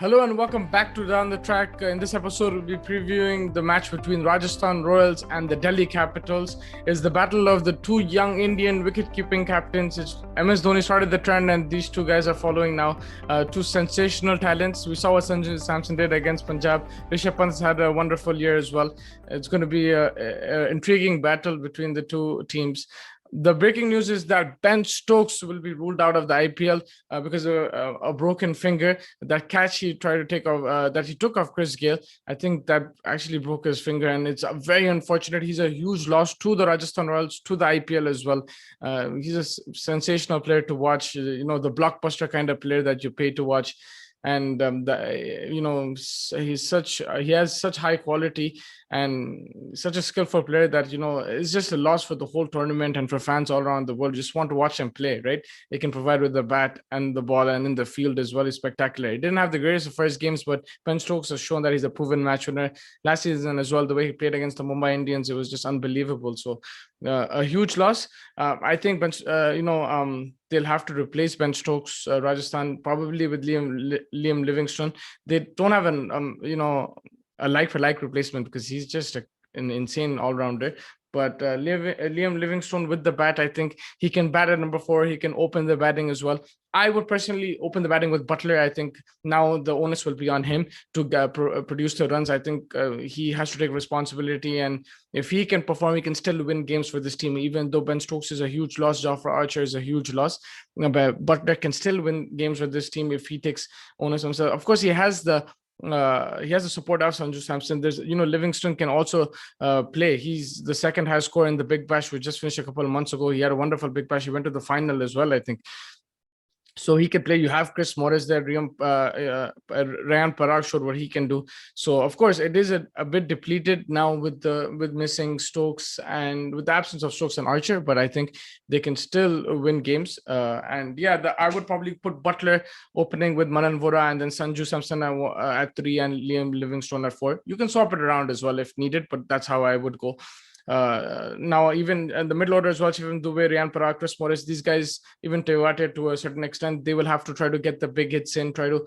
Hello and welcome back to Down the Track. In this episode, we'll be previewing the match between Rajasthan Royals and the Delhi Capitals. It's the battle of the two young Indian wicket-keeping captains. MS Dhoni started the trend, and these two guys are following now. Two sensational talents. We saw what Sanju Samson did against Punjab. Rishabh Pant has had a wonderful year as well. It's going to be an intriguing battle between the two teams. The breaking news is that Ben Stokes will be ruled out of the IPL because of a broken finger. That catch he tried to take off, that he took off Chris Gale, I think that actually broke his finger, and it's very unfortunate. He's a huge loss to the Rajasthan Royals, to the IPL as well. He's a sensational player to watch. The blockbuster kind of player that you pay to watch. And he has such high quality and such a skillful player that it's just a loss for the whole tournament and for fans all around the world. Just want to watch him play, right? He can provide with the bat and the ball, and in the field as well. He's spectacular. He didn't have the greatest of first games, but Ben Stokes has shown that he's a proven match winner. Last season as well, the way he played against the Mumbai Indians, it was just unbelievable. So a huge loss. I think they'll have to replace Ben Stokes, Rajasthan, probably with Liam Livingstone. They don't have a like-for-like replacement because he's just an insane all-rounder. But Liam Livingstone with the bat, I think he can bat at number 4. He can open the batting as well. I would personally open the batting with Butler. I think now the onus will be on him to produce the runs. I think he has to take responsibility, and if he can perform, he can still win games for this team. Even though Ben Stokes is a huge loss, Jofra Archer is a huge loss, but Butler can still win games with this team if he takes onus himself. Of course, he has the support of Sanju Samson. There's Livingston can also play. He's the second highest scorer in the Big Bash. We just finished a couple of months ago. He had a wonderful Big Bash. He went to the final as well, I think. So he can play. You have Chris Morris there. Ryan Parag showed what he can do. So of course it is a bit depleted now with missing Stokes and with the absence of Stokes and Archer. But I think they can still win games. I would probably put Butler opening with Manan Vora and then Sanju Samson at 3 and Liam Livingstone at 4. You can swap it around as well if needed, but that's how I would go. Now even in the middle order as well, Shivam Dubey, Ryan Parag, Chris Morris, these guys, even Tewate to a certain extent, they will have to try to get the big hits in, try to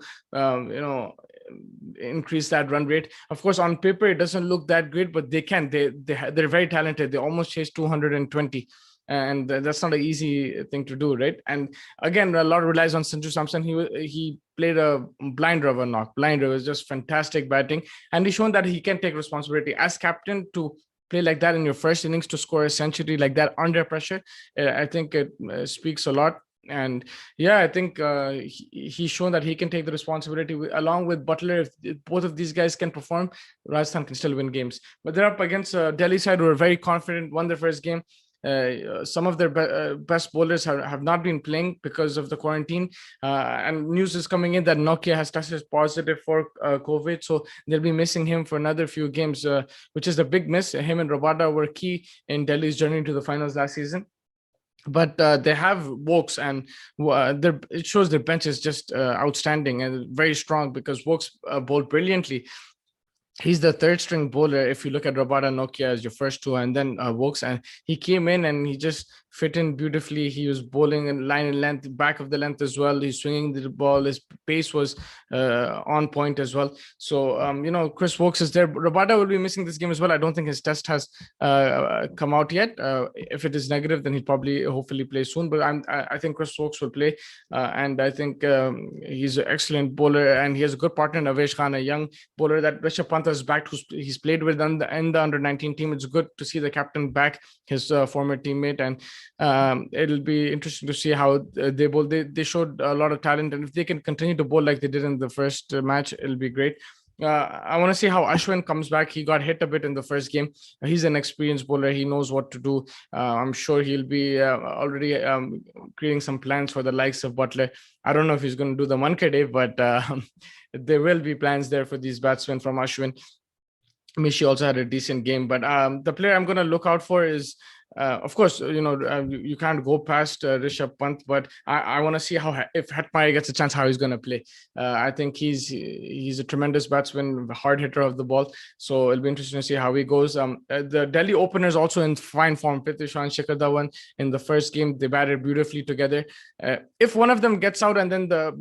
increase that run rate. Of course, on paper it doesn't look that great, but they can. They're very talented. They almost chase 220. And that's not an easy thing to do, right? And again, a lot relies on Sanju Samson. He played a blind rubber knock. Blind rubber was just fantastic batting, and he's shown that he can take responsibility as captain to play like that in your first innings, to score a century like that under pressure. I think it speaks a lot. And I think he's shown that he can take the responsibility along with Butler. If both of these guys can perform, Rajasthan can still win games. But they're up against Delhi side who are very confident, won their first game. Some of their best bowlers have not been playing because of the quarantine, and news is coming in that Nokia has tested positive for COVID, so they'll be missing him for another few games, which is a big miss. Him and Rabada were key in Delhi's journey to the finals last season. But they have Wokes, and it shows their bench is just outstanding and very strong because Wokes bowled brilliantly. He's the third string bowler if you look at Rabada Nokia as your first two, and then Wokes, and he came in and he just fit in beautifully. He was bowling in line and length, back of the length as well. He's swinging the ball. His pace was on point as well. So Chris Wokes is there. Rabada will be missing this game as well. I don't think his test has come out yet. If it is negative, then he'll probably hopefully play soon. But I think Chris Wokes will play, and I think he's an excellent bowler, and he has a good partner in Avesh Khan, a young bowler that Rishabh Pant is back, he's played with in the under-19 team. It's good to see the captain back, his former teammate, and it'll be interesting to see how they bowl. They showed a lot of talent, and if they can continue to bowl like they did in the first match, it'll be great. I want to see how Ashwin comes back. He got hit a bit in the first game. He's an experienced bowler. He knows what to do. I'm sure he'll be already creating some plans for the likes of Butler. I don't know if he's going to do the Manke Day, but there will be plans there for these batsmen from Ashwin. Mishi also had a decent game, but the player I'm going to look out for is Of course, you can't go past Rishabh Pant, but I want to see how if Hetmeyer gets a chance, how he's going to play. I think he's a tremendous batsman, hard hitter of the ball. So it'll be interesting to see how he goes. The Delhi openers also in fine form. Pritisha and Shikhar Dhawan in the first game, they batted beautifully together. If one of them gets out and then the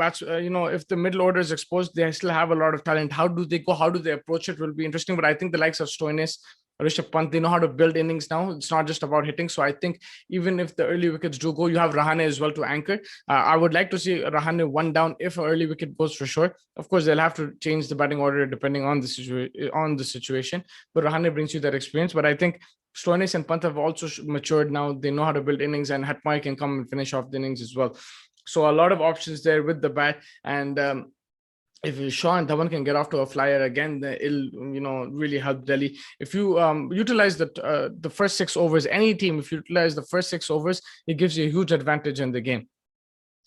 if the middle order is exposed, they still have a lot of talent. How do they go? How do they approach it? Will be interesting. But I think the likes of Stoinis, Rishabh Pant, they know how to build innings now. It's not just about hitting. So I think even if the early wickets do go, you have Rahane as well to anchor. I would like to see Rahane one down if an early wicket goes for sure. Of course, they'll have to change the batting order depending on the situation. But Rahane brings you that experience. But I think Stoinis and Pant have also matured now. They know how to build innings, and Hetmeyer can come and finish off the innings as well. So a lot of options there with the bat. And if Shaw and Dhawan can get off to a flyer again, it'll really help Delhi. If you utilize the first 6 overs, any team, if you utilize the first 6 overs, it gives you a huge advantage in the game.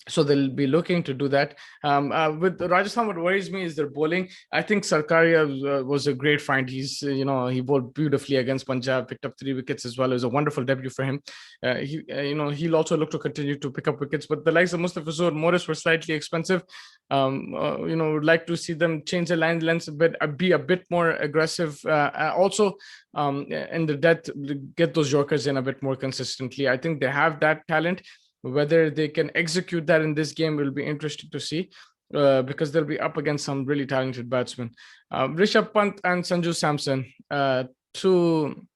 So they'll be looking to do that. With Rajasthan, what worries me is their bowling. I think Sarkaria was a great find. He bowled beautifully against Punjab, picked up 3 wickets as well. It was a wonderful debut for him. He'll also look to continue to pick up wickets. But the likes of Mustafizur and Morris were slightly expensive. Would like to see them change the line lengths a bit, be a bit more aggressive. Also, in the death, get those Yorkers in a bit more consistently. I think they have that talent. Whether they can execute that in this game will be interesting to see, because they'll be up against some really talented batsmen. Rishabh Pant and Sanju Samson, two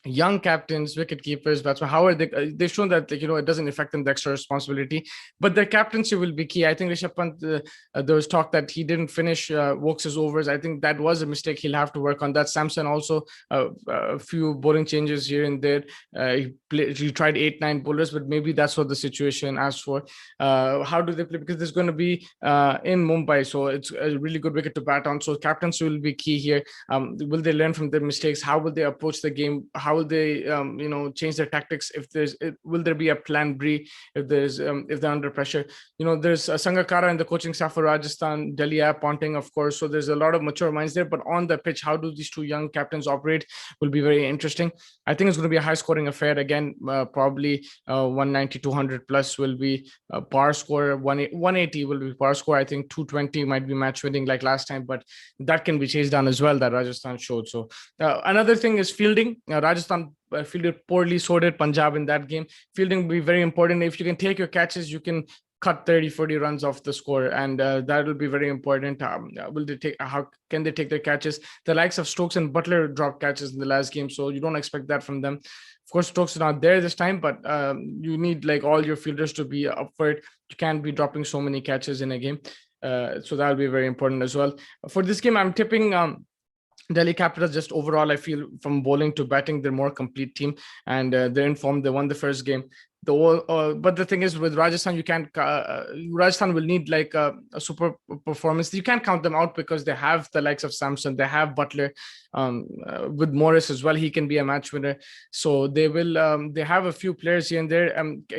young captains, wicket keepers, batsmen. How are they? They've shown that it doesn't affect them the extra responsibility, but their captaincy will be key. I think Rishabh Pant, there was talk that he didn't finish Wokes' overs. I think that was a mistake. He'll have to work on that. Samson also a few bowling changes here and there. He tried 8-9 bowlers, but maybe that's what the situation asked for. How do they play? Because there's going to be in Mumbai, so it's a really good wicket to bat on. So captaincy will be key here. Will they learn from their mistakes? How will they approach the game? How will they change their tactics? Will there be a plan B if they're under pressure? There's Sangakkara and the coaching staff for Rajasthan, Delhi Ponting, of course. So there's a lot of mature minds there. But on the pitch, how do these two young captains operate will be very interesting. I think it's going to be a high scoring affair again. Probably 190, 200 plus will be par score. 180 will be par score. I think 220 might be match winning like last time, but that can be chased down as well, that Rajasthan showed. So another thing is fielding. Rajasthan fielded poorly, so did Punjab in that game. Fielding will be very important. If you can take your catches, you can cut 30-40 runs off the score, and that will be very important. How can they take their catches? The likes of Stokes and Butler dropped catches in the last game, so you don't expect that from them. Of course, Stokes is not there this time, but you need all your fielders to be up for it. You can't be dropping so many catches in a game, so that'll be very important as well. For this game, I'm tipping Delhi Capitals. Just overall, I feel from bowling to batting, they're more complete team, and they're in form. They won the first game. But the thing is, with Rajasthan, Rajasthan will need a super performance. You can't count them out because they have the likes of Samson, they have Butler, with Morris as well. He can be a match winner. So they will. They have a few players here and there.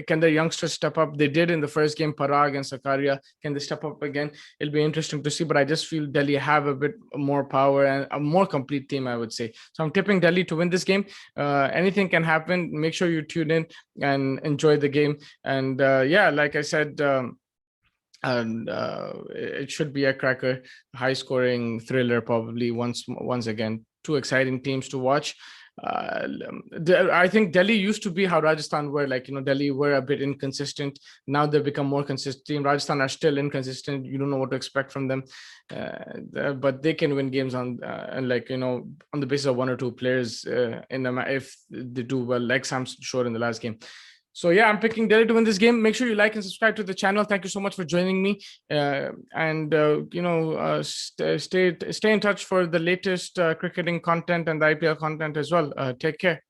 Can the youngsters step up? They did in the first game, Parag and Sarkaria. Can they step up again? It'll be interesting to see. But I just feel Delhi have a bit more power and a more complete team, I would say. So I'm tipping Delhi to win this game. Anything can happen. Make sure you tune in and enjoy the game. And like I said, it should be a cracker, high scoring thriller, probably once again. Two exciting teams to watch. I think Delhi used to be how Rajasthan were. Delhi were a bit inconsistent. Now they've become more consistent. Rajasthan are still inconsistent. You don't know what to expect from them, but they can win games on the basis of one or two players if they do well, like Samson showed in the last game. So yeah, I'm picking Delhi to win this game. Make sure you like and subscribe to the channel. Thank you so much for joining me. Stay in touch for the latest cricketing content and the IPL content as well. Take care.